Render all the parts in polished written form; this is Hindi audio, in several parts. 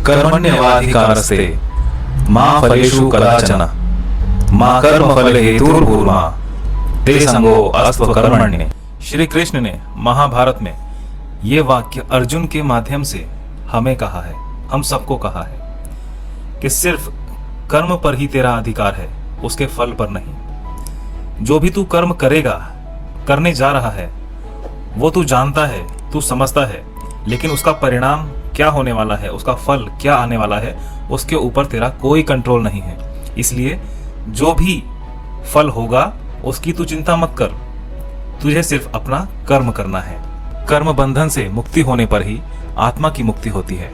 कर्मण्येवाधिकारस्ते मा फलेषु कदाचन मा कर्मफल हेतुर्भूर्मा ते संगो अस्त्व कर्मण्ये। श्री कृष्ण ने महाभारत में ये वाक्य अर्जुन के माध्यम से हमें कहा है, हम सबको कहा है कि सिर्फ कर्म पर ही तेरा अधिकार है, उसके फल पर नहीं। जो भी तू कर्म करेगा, करने जा रहा है, वो तू जानता है, तू समझता है, लेकिन उसका परिणाम क्या होने वाला है, उसका फल क्या आने वाला है, उसके ऊपर तेरा कोई कंट्रोल नहीं है। इसलिए जो भी फल होगा उसकी तू चिंता मत कर, तुझे सिर्फ अपना कर्म करना है। कर्म बंधन से मुक्ति होने पर ही आत्मा की मुक्ति होती है।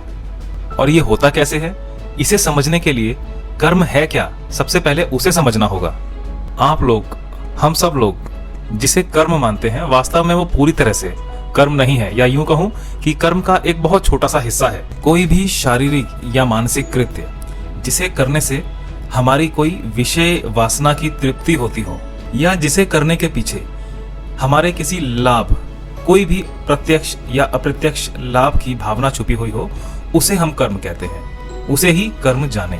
और ये होता कैसे है, इसे समझने के लिए कर्म है क्या, सबसे पहले उसे समझना होगा। आप लोग, हम सब लोग जिसे कर्म मानते हैं, वास्तव में वो पूरी तरह से कर्म नहीं है, या यूं कहूं कि कर्म का एक बहुत छोटा सा हिस्सा है। कोई भी शारीरिक या मानसिक कृत्य जिसे करने से हमारी कोई विषय वासना की तृप्ति होती हो, या जिसे करने के पीछे हमारे किसी लाभ, कोई भी प्रत्यक्ष या अप्रत्यक्ष लाभ की भावना छुपी हुई हो, उसे हम कर्म कहते हैं, उसे ही कर्म जाने।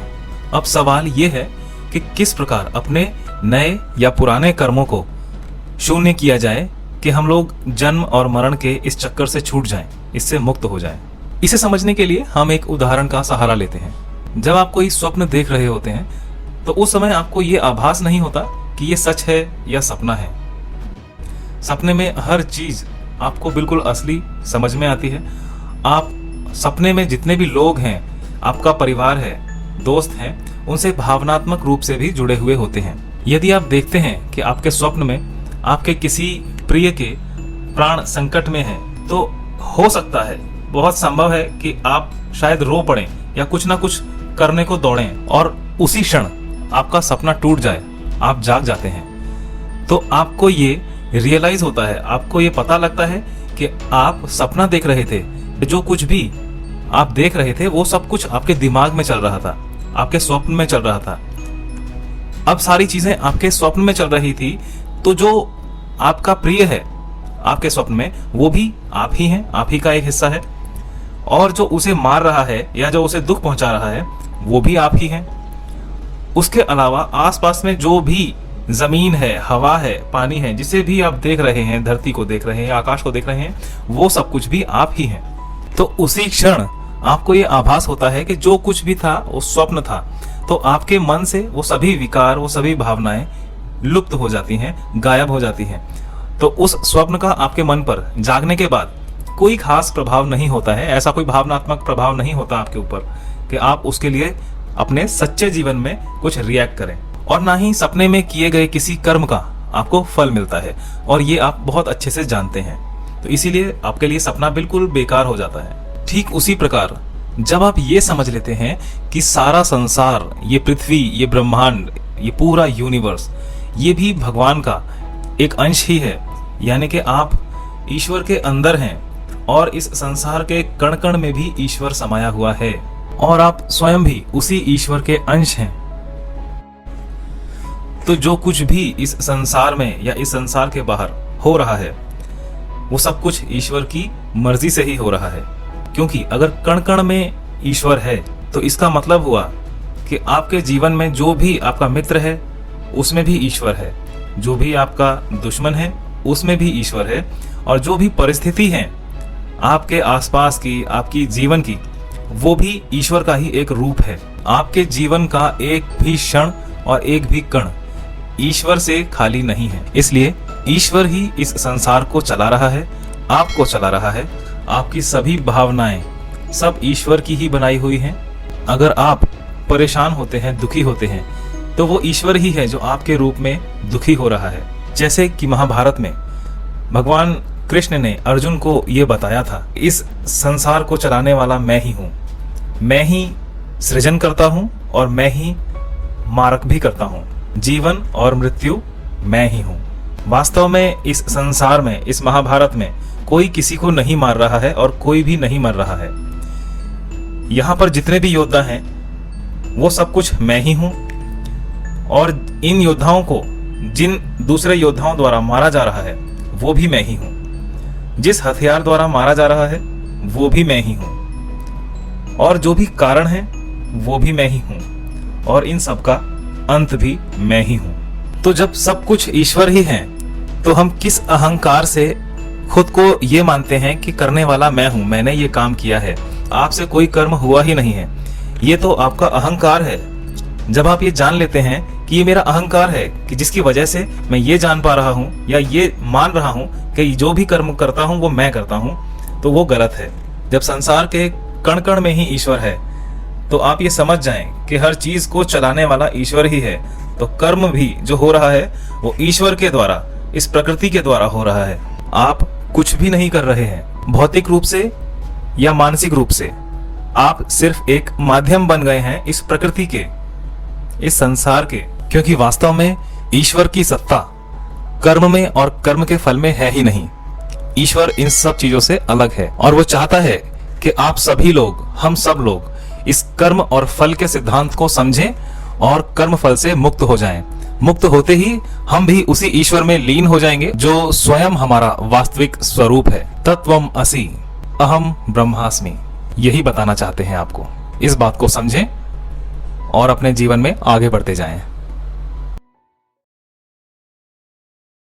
अब सवाल यह है कि किस प्रकार अपने नए या पुराने कर्मों को शून्य किया जाए कि हम लोग जन्म और मरण के इस चक्कर से छूट जाएं, इससे मुक्त हो जाएं। इसे समझने के लिए हम एक उदाहरण का सहारा लेते हैं। जब आप कोई स्वप्न देख रहे होते हैं तो उस समय आपको ये आभास नहीं होता कि ये सच है या सपना है। सपने में हर चीज आपको बिल्कुल असली समझ में आती है। आप सपने में जितने भी लोग हैं, आपका परिवार है, दोस्त हैं, उनसे भावनात्मक रूप से भी जुड़े हुए होते हैं। यदि आप देखते हैं कि आपके स्वप्न में आपके किसी प्रिय के प्राण संकट में हैं, तो हो सकता है, बहुत संभव है कि आप शायद रो पड़ें या कुछ ना कुछ करने को दौड़ें और उसी क्षण आपका सपना टूट जाए, आप जाग जाते हैं। तो आपको ये रियलाइज होता है, आपको ये पता लगता है कि आप सपना देख रहे थे, जो कुछ भी आप देख रहे थे वो सब कुछ आपके दिमाग में चल रहा था, आपके स्वप्न में चल रहा था। अब सारी चीजें आपके स्वप्न में चल रही थी, तो जो आपका प्रिय है आपके स्वप्न में, वो भी आप ही हैं, आप ही का एक हिस्सा है। और जो उसे मार रहा है या जो उसे दुख पहुंचा रहा है, वो भी आप ही हैं। उसके अलावा आसपास में जो भी जमीन है, हवा है, पानी है, जिसे भी आप देख रहे हैं, धरती को देख रहे हैं, आकाश को देख रहे हैं, वो सब कुछ भी आप ही हैं। तो उसी क्षण आपको ये आभास होता है कि जो कुछ भी था वो स्वप्न था। तो आपके मन से वो सभी विकार, वो सभी भावनाएं लुप्त हो जाती हैं, गायब हो जाती हैं। तो उस स्वप्न का आपके मन पर जागने के बाद कोई खास प्रभाव नहीं होता है, ऐसा कोई भावनात्मक प्रभाव नहीं होता आपके ऊपर कि आप उसके लिए अपने सच्चे जीवन में कुछ रिएक्ट करें। और ना ही सपने में किए गए किसी कर्म का आपको फल मिलता है, और ये आप बहुत अच्छे से जानते हैं। तो इसीलिए आपके लिए सपना बिल्कुल बेकार हो जाता है। ठीक उसी प्रकार जब आप ये समझ लेते हैं कि सारा संसार, ये पृथ्वी, ये ब्रह्मांड, ये पूरा यूनिवर्स, ये भी भगवान का एक अंश ही है, यानी कि आप ईश्वर के अंदर हैं और इस संसार के कण कण में भी ईश्वर समाया हुआ है, और आप स्वयं भी उसी ईश्वर के अंश हैं। तो जो कुछ भी इस संसार में या इस संसार के बाहर हो रहा है, वो सब कुछ ईश्वर की मर्जी से ही हो रहा है। क्योंकि अगर कण कण में ईश्वर है, तो इसका मतलब हुआ कि आपके जीवन में जो भी आपका मित्र है उसमें भी ईश्वर है, जो भी आपका दुश्मन है उसमें भी ईश्वर है, और जो भी परिस्थिति है आपके आसपास की, आपकी जीवन की, वो भी ईश्वर का ही एक रूप है। आपके जीवन का एक भी क्षण और एक भी कण ईश्वर से खाली नहीं है। इसलिए ईश्वर ही इस संसार को चला रहा है, आपको चला रहा है। आपकी सभी भावनाएं सब ईश्वर की ही बनाई हुई हैं। अगर आप परेशान होते हैं, दुखी होते हैं, तो वो ईश्वर ही है जो आपके रूप में दुखी हो रहा है। जैसे कि महाभारत में भगवान कृष्ण ने अर्जुन को ये बताया था, इस संसार को चलाने वाला मैं ही हूँ, मैं ही सृजन करता हूँ और मैं ही मारक भी करता हूँ, जीवन और मृत्यु मैं ही हूँ। वास्तव में इस संसार में, इस महाभारत में कोई किसी को नहीं मार रहा है और कोई भी नहीं मर रहा है। यहाँ पर जितने भी योद्धा हैं वो सब कुछ मैं ही हूँ, और इन योद्धाओं को जिन दूसरे योद्धाओं द्वारा मारा जा रहा है वो भी मैं ही हूँ, जिस हथियार द्वारा मारा जा रहा है वो भी मैं ही हूँ। और जो भी कारण है वो भी मैं ही हूँ, और इन सब का अंत भी मैं ही हूँ। तो जब सब कुछ ईश्वर ही है तो हम किस अहंकार से खुद को ये मानते हैं कि करने वाला मैं हूँ, मैंने ये काम किया है। आपसे कोई कर्म हुआ ही नहीं है, ये तो आपका अहंकार है। जब आप ये जान लेते हैं कि ये मेरा अहंकार है कि जिसकी वजह से मैं ये जान पा रहा हूँ या ये मान रहा हूँ कि जो भी कर्म करता हूँ वो मैं करता हूँ, तो वो गलत है। जब संसार के कण कण में ही ईश्वर है तो आप ये समझ जाएं कि हर चीज को चलाने वाला ईश्वर ही है। तो कर्म भी जो हो रहा है वो ईश्वर के द्वारा, इस प्रकृति के द्वारा हो रहा है। आप कुछ भी नहीं कर रहे हैं भौतिक रूप से या मानसिक रूप से, आप सिर्फ एक माध्यम बन गए हैं इस प्रकृति के, इस संसार के। क्योंकि वास्तव में ईश्वर की सत्ता कर्म में और कर्म के फल में है ही नहीं। ईश्वर इन सब चीजों से अलग है और वो चाहता है कि आप सभी लोग, हम सब लोग इस कर्म और फल के सिद्धांत को समझें और कर्म फल से मुक्त हो जाएं। मुक्त होते ही हम भी उसी ईश्वर में लीन हो जाएंगे जो स्वयं हमारा वास्तविक स्वरूप है। तत्वम असि अहम ब्रह्मास्मि, यही बताना चाहते हैं आपको। इस बात को समझें और अपने जीवन में आगे बढ़ते जाएं।